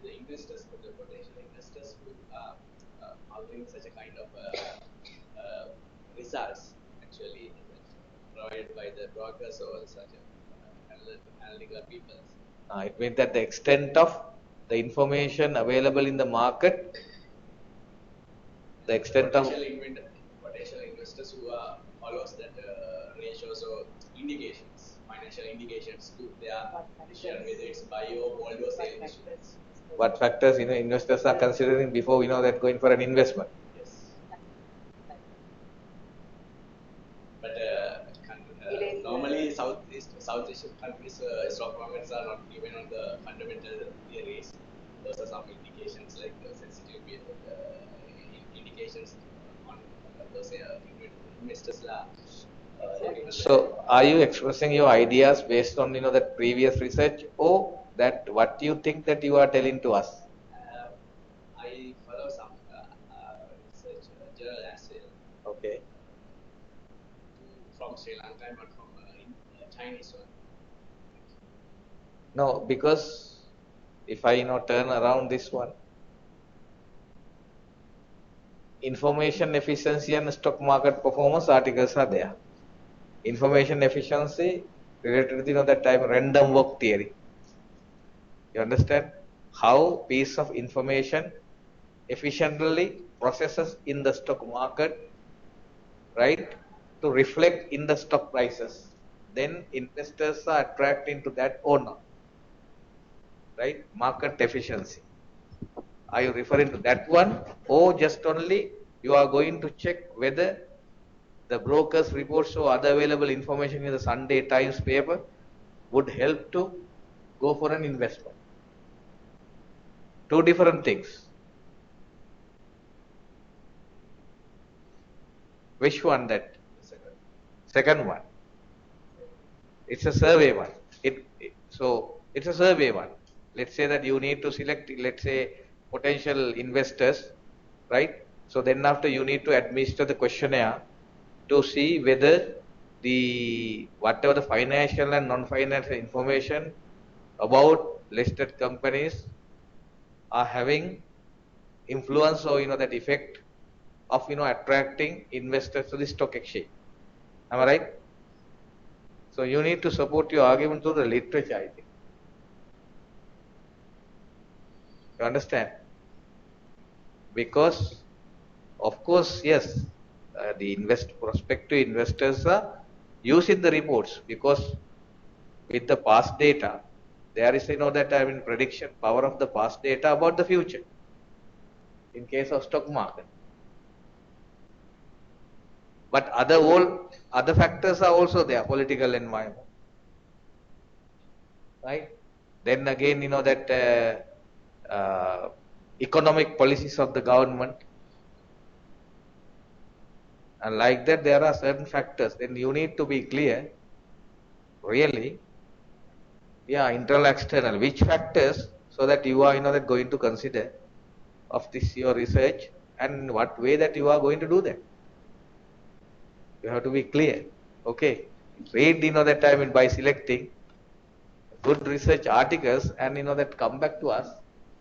the investors, the potential investors who are following such a kind of results actually provided by the brokers or such analytical people. It means that the extent of the information available in the market, the extent of potential investors who follows that ratios or indications, financial indications to their decision whether it's buy or hold or sell instruments. What factors investors are considering before that going for an investment? Yes. But normally South Asian countries stock markets are not given on the fundamental theories. Those are some indications like sensitive indications on those investors. So are you expressing your ideas based on that previous research, or that what you think that you are telling to us? I follow some research journal as well. Okay. From Sri Lanka, not from Chinese one. No, because if I turn around this one, information efficiency and stock market performance articles are there. Information efficiency related to that type of random walk theory. You understand how piece of information efficiently processes in the stock market, right, to reflect in the stock prices. Then investors are attracted to that or not, right? Market efficiency. Are you referring to that one, or just only you are going to check whether the brokers reports or other available information in the Sunday Times paper would help to go for an investment? Two different things. Which one that? Second one. It's a survey one. So it's a survey one. Let's say that you need to select, let's say, potential investors, right? So then after you need to administer the questionnaire to see whether whatever the financial and non-financial information about listed companies are having influence or that effect of attracting investors to the stock exchange. Am I right? So you need to support your argument through the literature, I think. You understand? Because of course, yes, the prospective investors are using the reports, because with the past data, there is that prediction power of the past data about the future. In case of stock market, but other factors are also there, political environment, right? Then again, that economic policies of the government, and like that there are certain factors. Then you need to be clear, really, internal, external, which factors, so that you are that going to consider of this your research, and what way that you are going to do that. You have to be clear. Okay, read that time by selecting good research articles, and that come back to us,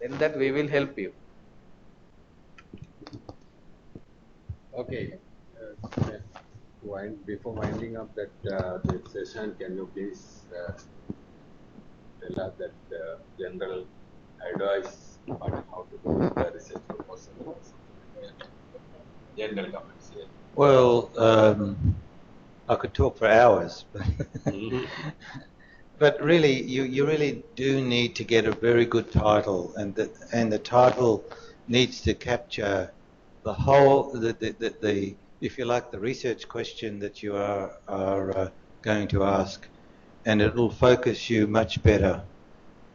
then that we will help you. Okay. Before winding up that this session, can you please tell us that general advice on how to do the research proposal? General comments here. Well, I could talk for hours. But really, you really do need to get a very good title, and the title needs to capture the whole, the if you like, the research question that you are going to ask, and it will focus you much better.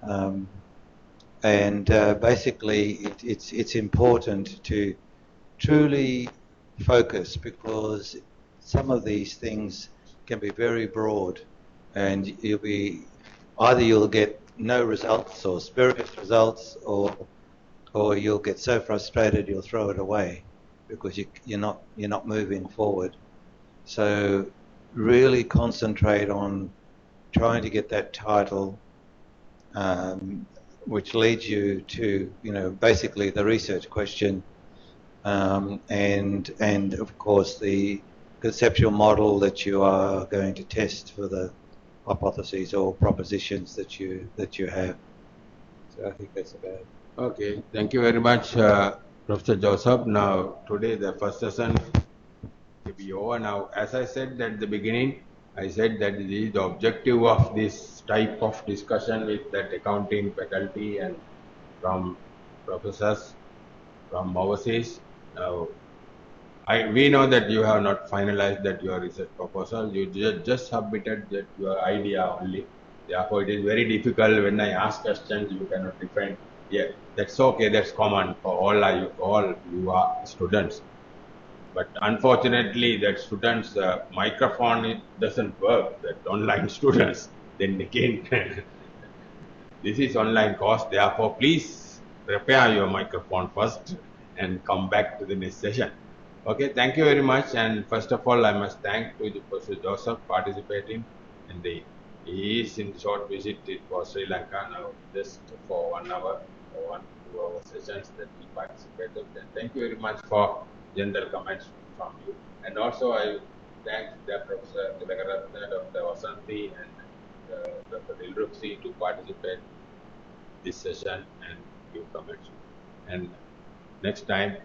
Um, and basically, it's important to truly focus, because some of these things can be very broad, and you'll get no results or spurious results, or you'll get so frustrated you'll throw it away because you're not moving forward. So really concentrate on trying to get that title, which leads you to, basically the research question, and of course the conceptual model that you are going to test for the hypotheses or propositions that you have. So I think that's about it. Okay, thank you very much, Professor Joseph. Now, today the first session to be over now. As I said at the beginning, I said that the objective of this type of discussion with that accounting faculty and from professors from overseas. Now, we know that you have not finalized that your research proposal. You just submitted that your idea only. Therefore, it is very difficult when I ask questions. You cannot defend. Yeah, that's okay. That's common for all you are students. But unfortunately, that students' microphone it doesn't work. That online students. Then again, this is online course. Therefore, please prepare your microphone first and come back to the next session. Okay, thank you very much. And first of all, I must thank to the Professor Joseph participating in the he is in short visit for Sri Lanka now, just for 1 hour or 1 2 hour sessions that he participated. And thank you very much for general comments from you. And also I thank the Professor Tilakaratna, Dr. Vasanthi, and Dr. Dilrupsi to participate this session and give comments. And next time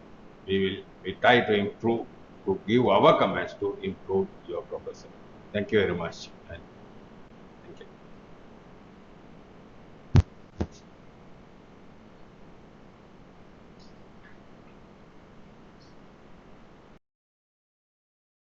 we try to improve, to give our comments to improve your professor. Thank you very much.